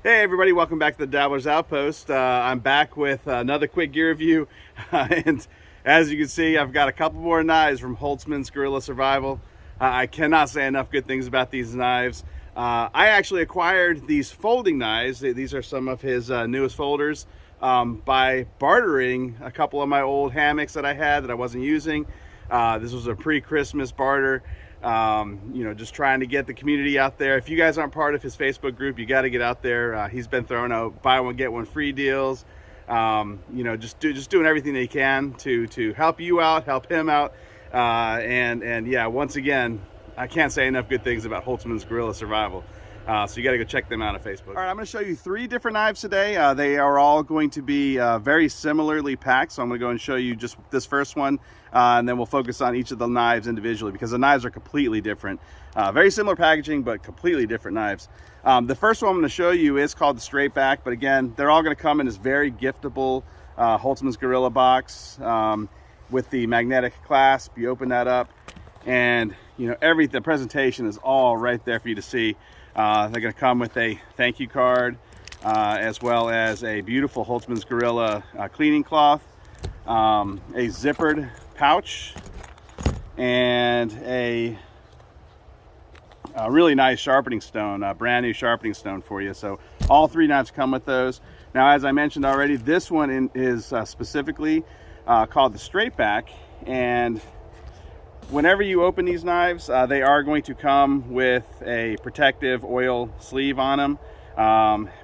Hey everybody, welcome back to the Dabbler's Outpost. I'm back with another quick gear review, and as you can see, I've got a couple more knives from Holtzman's Gorilla Survival. I cannot say enough good things about these knives. I actually acquired these folding knives. These are some of his newest folders by bartering a couple of my old hammocks that I had that I wasn't using. This was a pre-Christmas barter. Just trying to get the community out there. If you guys aren't part of his Facebook group, you got to get out there. He's been throwing out buy one get one free deals. Just doing everything that he can to help you out, help him out. And yeah, once again, I can't say enough good things about Holtzman's Gorilla Survival. So you got to go check them out on Facebook. All right, I'm going to show you 3 different knives today. They are all going to be very similarly packed. So I'm going to go and show you just this first one, and then we'll focus on each of the knives individually because the knives are completely different. Very similar packaging, but completely different knives. The first one I'm going to show you is called the straight back, but again, they're all going to come in this very giftable Holtzman's Gorilla box with the magnetic clasp. You open that up, and the presentation is all right there for you to see. They're going to come with a thank you card, as well as a beautiful Holtzman's Gorilla cleaning cloth, a zippered pouch, and a really nice sharpening stone, a brand new sharpening stone for you. So all 3 knives come with those. Now, as I mentioned already, this one is specifically called the straight back, and whenever you open these knives, they are going to come with a protective oil sleeve on them.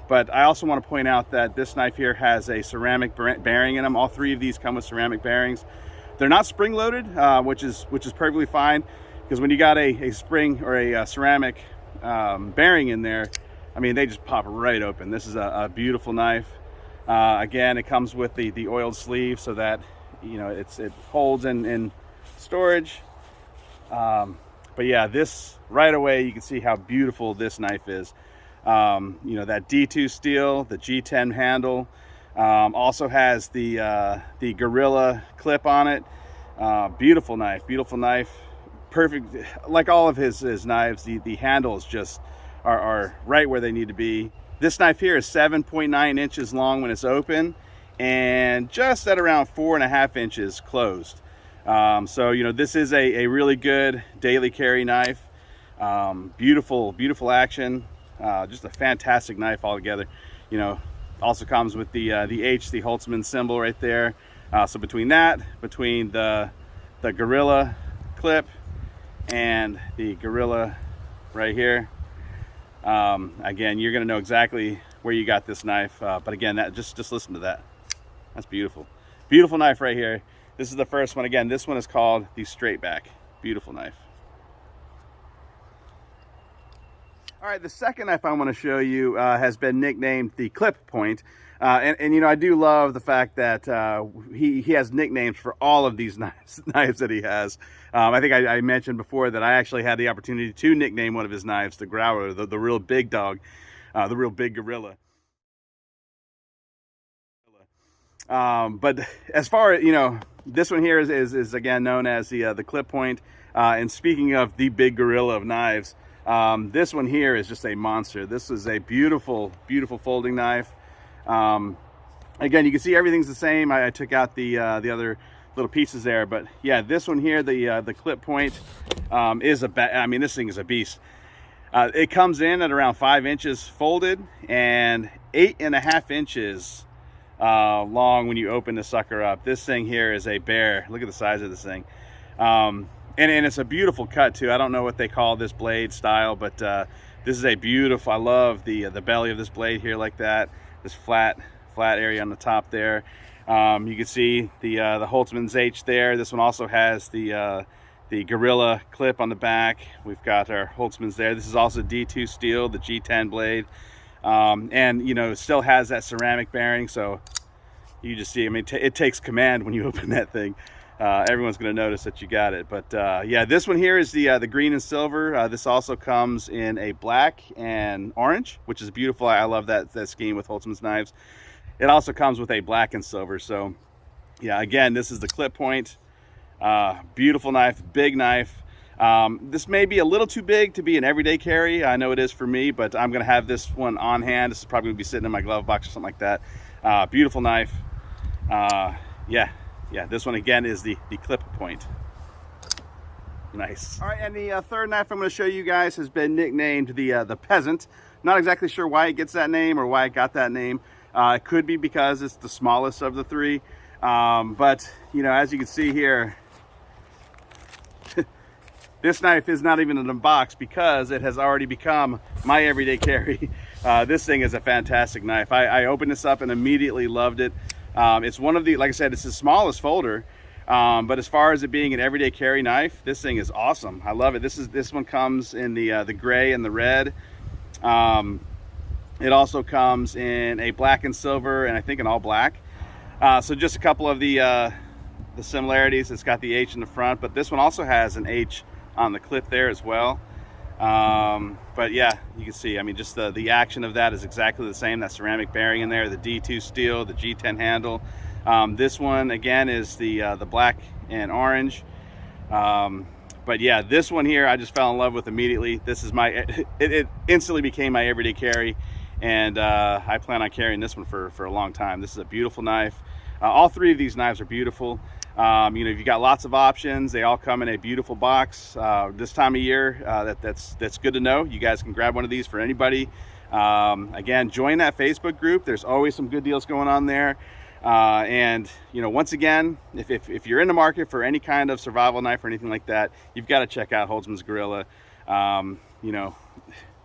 But I also want to point out that this knife here has a ceramic bearing in them. All 3 of these come with ceramic bearings. They're not spring loaded, which is perfectly fine, because when you got a spring or a ceramic bearing in there, I mean, they just pop right open. This is a beautiful knife. Again, it comes with the oiled sleeve so that it holds in storage. But yeah, this right away you can see how beautiful this knife is. That D2 steel, the G10 handle, also has the Gorilla clip on it. Beautiful knife, perfect. Like all of his knives, the handles just are right where they need to be. This knife here is 7.9 inches long when it's open, and just at around 4.5 inches closed. So this is a really good daily carry knife. Beautiful action. Just a fantastic knife altogether. Also comes with the Holtzman symbol right there. So between the Gorilla clip and the Gorilla right here, again, you're gonna know exactly where you got this knife. But again, just listen to that. That's beautiful knife right here. This is the first one. Again, this one is called the straight back. Beautiful knife. All right, the second knife I want to show you has been nicknamed the clip point. And I do love the fact that he has nicknames for all of these knives that he has. I think I mentioned before that I actually had the opportunity to nickname one of his knives the Growler, the real big dog, the real big gorilla. But as far as, this one here is again known as the clip point. And speaking of the big gorilla of knives, this one here is just a monster. This is a beautiful folding knife. Again, you can see everything's the same. I took out the other little pieces there, but yeah, this one here, the clip point, is this thing is a beast. It comes in at around 5 inches folded and 8.5 inches long when you open the sucker up. This thing here is a bear. Look at the size of this thing. And it's a beautiful cut too. I don't know what they call this blade style, but this is a beautiful, I love the belly of this blade here like that. This flat area on the top there. You can see the Holtzman's H there. This one also has the Gorilla clip on the back. We've got our Holtzman's there. This is also D2 steel, the G10 blade. And it still has that ceramic bearing, so you just see, it takes command when you open that thing. Everyone's going to notice that you got it. But yeah, this one here is the green and silver. This also comes in a black and orange, which is beautiful. I love that scheme with Holtzman's knives. It also comes with a black and silver. So yeah, again, this is the clip point. Beautiful knife, big knife. This may be a little too big to be an everyday carry. I know it is for me, but I'm going to have this one on hand. This is probably going to be sitting in my glove box or something like that. Beautiful knife. Yeah, this one again is the clip point. Nice. All right, and the third knife I'm going to show you guys has been nicknamed the Peasant. Not exactly sure why it gets that name or why it got that name. It could be because it's the smallest of the three. But, you know, as you can see here, this knife is not even in a box because it has already become my everyday carry. This thing is a fantastic knife. I opened this up and immediately loved it. It's one of the, like I said, it's the smallest folder. But as far as it being an everyday carry knife, this thing is awesome. I love it. This one comes in the gray and the red. It also comes in a black and silver, and I think an all black. So just a couple of the similarities. It's got the H in the front, but this one also has an H on the clip there as well. But yeah, you can see, I mean, just the action of that is exactly the same. That ceramic bearing in there, the D2 steel, the G10 handle. This one again is the black and orange. But yeah, this one here I just fell in love with immediately. This is my, it instantly became my everyday carry, and I plan on carrying this one for a long time. This is a beautiful knife. All three of these knives are beautiful. You know, you've got lots of options. They all come in a beautiful box. This time of year, that's good to know. You guys can grab one of these for anybody. Again, join that Facebook group. There's always some good deals going on there. And you know, once again, if you're in the market for any kind of survival knife or anything like that, you've got to check out Holtzman's Gorilla. You know,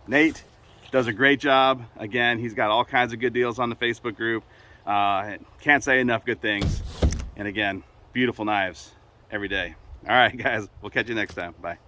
Nate does a great job. Again, he's got all kinds of good deals on the Facebook group. Can't say enough good things. And again, beautiful knives every day. All right, guys, we'll catch you next time. Bye.